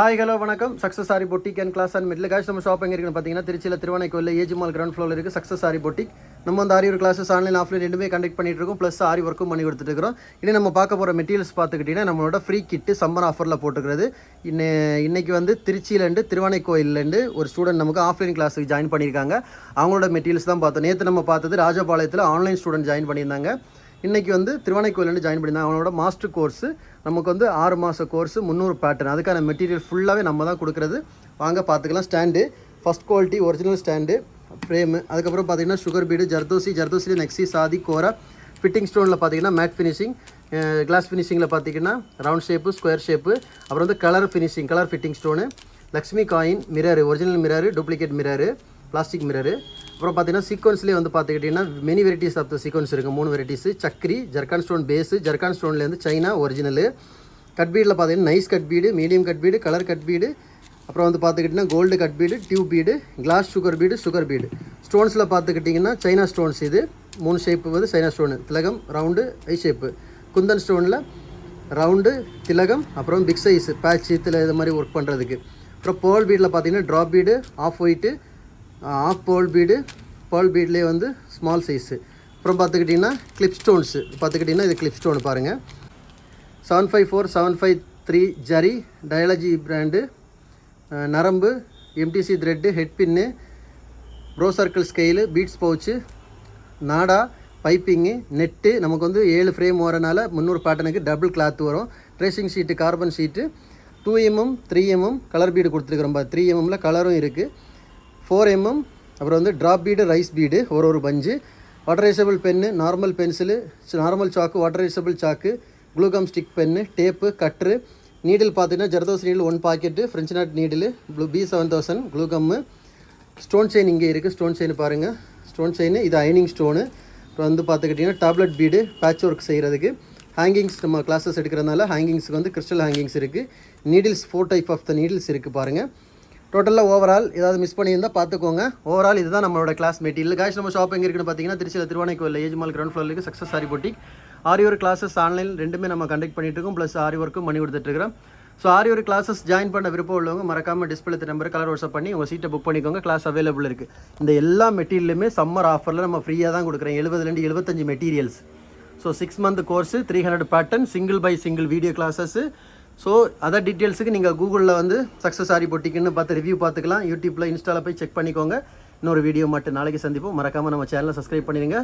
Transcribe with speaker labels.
Speaker 1: Hi hello வணக்கம் success sari boutique and class and middle guys நம்ம shop எங்கே இருக்குன்னு பார்த்தீங்கன்னா திருச்சியில் திருவானைக்கோயில் ஏஜி மால் கிரவுண்ட் ஃப்ளோரில் இருக்குது சக்ஸஸ் சாரி பொட்டிக். நம்ம வந்து ஆரி ஒரு கிளாஸஸ் ஆன்லைன் ஆஃப்லைன் ரெண்டுமே கண்டக்ட் பண்ணிட்டு இருக்கோம். ப்ளஸ் ஆரி ஒர்க்கும் பண்ணி கொடுத்துட்டு இருக்கிறோம். இனி நம்ம பார்க்க போகிற மெட்டீரியல்ஸ் பார்த்துக்கிட்டிங்கன்னா நம்மளோட ஃப்ரீ கிட்டு சம்மர் ஆஃபரில் போட்டுக்கிறது. இன்னைக்கு வந்து திருச்சியிலேருந்து திருவானைக்கோயிலேருந்து ஒரு ஸ்டூடெண்ட் நமக்கு ஆஃப்லைன் கிளாஸுக்கு ஜாயின் பண்ணியிருக்காங்க. அவங்களோட மெட்டீரியல்ஸ் தான் பார்த்தோம். நேற்று நம்ம பார்த்தது ராஜபாளையத்தில் ஆன்லைன் ஸ்டூடெண்ட் ஜாயின் பண்ணியிருந்தாங்க. இன்றைக்கி வந்து திருவானைக்கோயிலேருந்து ஜாயின் பண்ணியிருந்தாங்க. அவங்களோட மாஸ்டர் கோர்ஸு நமக்கு வந்து 6 மாத கோர்ஸு 300 பேட்டர்ன். அதுக்கான மெட்டீரியல் ஃபுல்லாகவே நம்ம தான் கொடுக்குறது. வாங்க பார்த்துக்கலாம். Stand first quality original stand, frame, அதுக்கப்புறம் பார்த்திங்கன்னா சுகர் பீடு, ஜர்தோசி நெக்ஸி, சாதி, கோரா, ஃபிட்டிங் ஸ்டோனில் பார்த்திங்கன்னா மேட் ஃபினிஷிங், கிளாஸ் ஃபினிஷிங்கில் பார்த்திங்கன்னா ரவுண்ட் ஷேப்பு, ஸ்கொயர் ஷேப்பு, அப்புறம் வந்து colour finishing, colour fitting stone, Lakshmi coin, mirror, original mirror, duplicate mirror, plastic mirror. அப்புறம் பார்த்தீங்கன்னா சீக்வன்ஸ்லேயே வந்து பார்த்துக்கிட்டிங்கன்னா many varieties of the sequins இருக்குது. 3 வெரைட்டிஸு. சக்கரி, ஜர்கான் ஸ்டோன் பேஸு, ஜர்கான் ஸ்டோன்லேருந்து சைனா ஒரிஜினலு. கட் பீடில் பார்த்தீங்கன்னா nice cut bead, medium cut bead, colour cut bead, அப்புறம் வந்து பார்த்துக்கிட்டிங்கன்னா gold cut bead, tube bead, glass sugar bead. ஸ்டோன்ஸில் பார்த்துக்கிட்டிங்கன்னா சைனா ஸ்டோன்ஸ். இது 3 ஷேப்பு வந்து சைனா ஸ்டோனு, திலகம், ரவுண்டு, ஐ ஷேப்பு. குந்தன் ஸ்டோனில் ரவுண்டு, திலகம், அப்புறம் பிக் சைஸு பேட்ச் இது மாதிரி ஒர்க் பண்ணுறதுக்கு. அப்புறம் பேர்ல் பீடில் பார்த்தீங்கன்னா drop bead, off white, off pearl பீட்லேயே வந்து ஸ்மால் சைஸு. அப்புறம் பார்த்துக்கிட்டிங்கன்னா கிளிப் ஸ்டோன்ஸு பார்த்துக்கிட்டிங்கன்னா இது கிளிப் ஸ்டோன் பாருங்கள். 754, 753 ஜரி, டயாலஜி பிராண்டு, நரம்பு, MTC thread, head pin, pro circle scale, beads pouch, நாடா, பைப்பிங்கு, நெட்டு. நமக்கு வந்து 7 ஃப்ரேம் வரனால 300 பேட்டர்னுக்கு டபுள் கிளாத் வரும். Tracing sheet, carbon sheet, 2mm 3mm colour bead கொடுத்துருக்குறோம். 3mm கலரும் இருக்குது. 4mm, அப்புறம் வந்து ட்ராப் பீடு, ரைஸ் பீடு, ஒரு பஞ்சு, water erasable pen, normal pencil, normal chalk, water erasable chalk, glue gum stick pen, tape, cutter, needle பார்த்தீங்கன்னா zardosi needle 1 packet, French knot needle, B7000 glue gum. Stone chain இங்கே இருக்குது. ஸ்டோன் செயின் பாருங்கள். ஸ்டோன் செயின் இது அயனிங் stone. அப்புறம் வந்து பார்த்துக்கிட்டிங்கன்னா டேப்லெட் பீடு, பேட்ச் ஒர்க் செய்கிறதுக்கு. ஹேங்கிங்ஸ் நம்ம கிளாஸஸ் எடுக்கிறதுனால ஹேங்கிங்ஸுக்கு வந்து கிறிஸ்டல் ஹேங்கிங்ஸ் இருக்குது. Needles 4 type of the needles இருக்குது பாருங்கள். டோட்டலாக ஓவரால் ஏதாவது மிஸ் பண்ணியிருந்தால் பார்த்துக்கோங்க. ஓவரால் இதுதான் நம்மளோட கிளாஸ் மெட்டீரியல். காய்ஸ் நம்ம ஷாப் எங்கே இருக்குன்னு பார்த்தீங்கன்னா திருச்சியில் திருவானைக்கோயில் ஏஜ் மால் கிரவுண்ட் ஃப்ளோரில் இருக்குது சக்ஸஸ் சாரி பொட்டிக். ஆரி ஒரு கிளாஸஸ் ஆன்லைன் ரெண்டுமே நம்ம கண்டக்ட் பண்ணிட்டு இருக்கோம். ப்ளஸ் ஆரி ஒர்க்கும் பண்ணி கொடுத்துட்ருக்கிறோம். ஸோ ஆரி ஒரு கிளாஸஸ் ஜாயின் பண்ண விருப்பம் உள்ளவங்க மறக்காமல் டிஸ்பிளே நம்பர் கலர் வாட்ஸ்அப் பண்ணி உங்கள் சீட்டை புக் பண்ணிக்கோங்க. கிளாஸ் அவைலபிள் இருக்குது. இந்த எல்லா மெட்டீரியலுமே சம்மர் ஆஃபரில் நம்ம ஃப்ரீயாக தான் கொடுக்குறேன். 70 75 materials. So 6 month course, 300 pattern, single by single video classes. So other டீட்டெயில்ஸுக்கு நீங்கள் கூகுளில் வந்து சக்ஸஸ் சாரி பொட்டிக்குன்னு பார்த்து ரிவ்யூ பார்த்துக்கலாம். யூடியூப்பில் இன்ஸ்டாவில் போய் செக் பண்ணிக்கோங்க. இன்னொரு வீடியோ மட்டும் நாளைக்கு சந்திப்போம். மறக்காமல் நம்ம சேனலை சப்ஸ்கிரைப் பண்ணிடுங்க.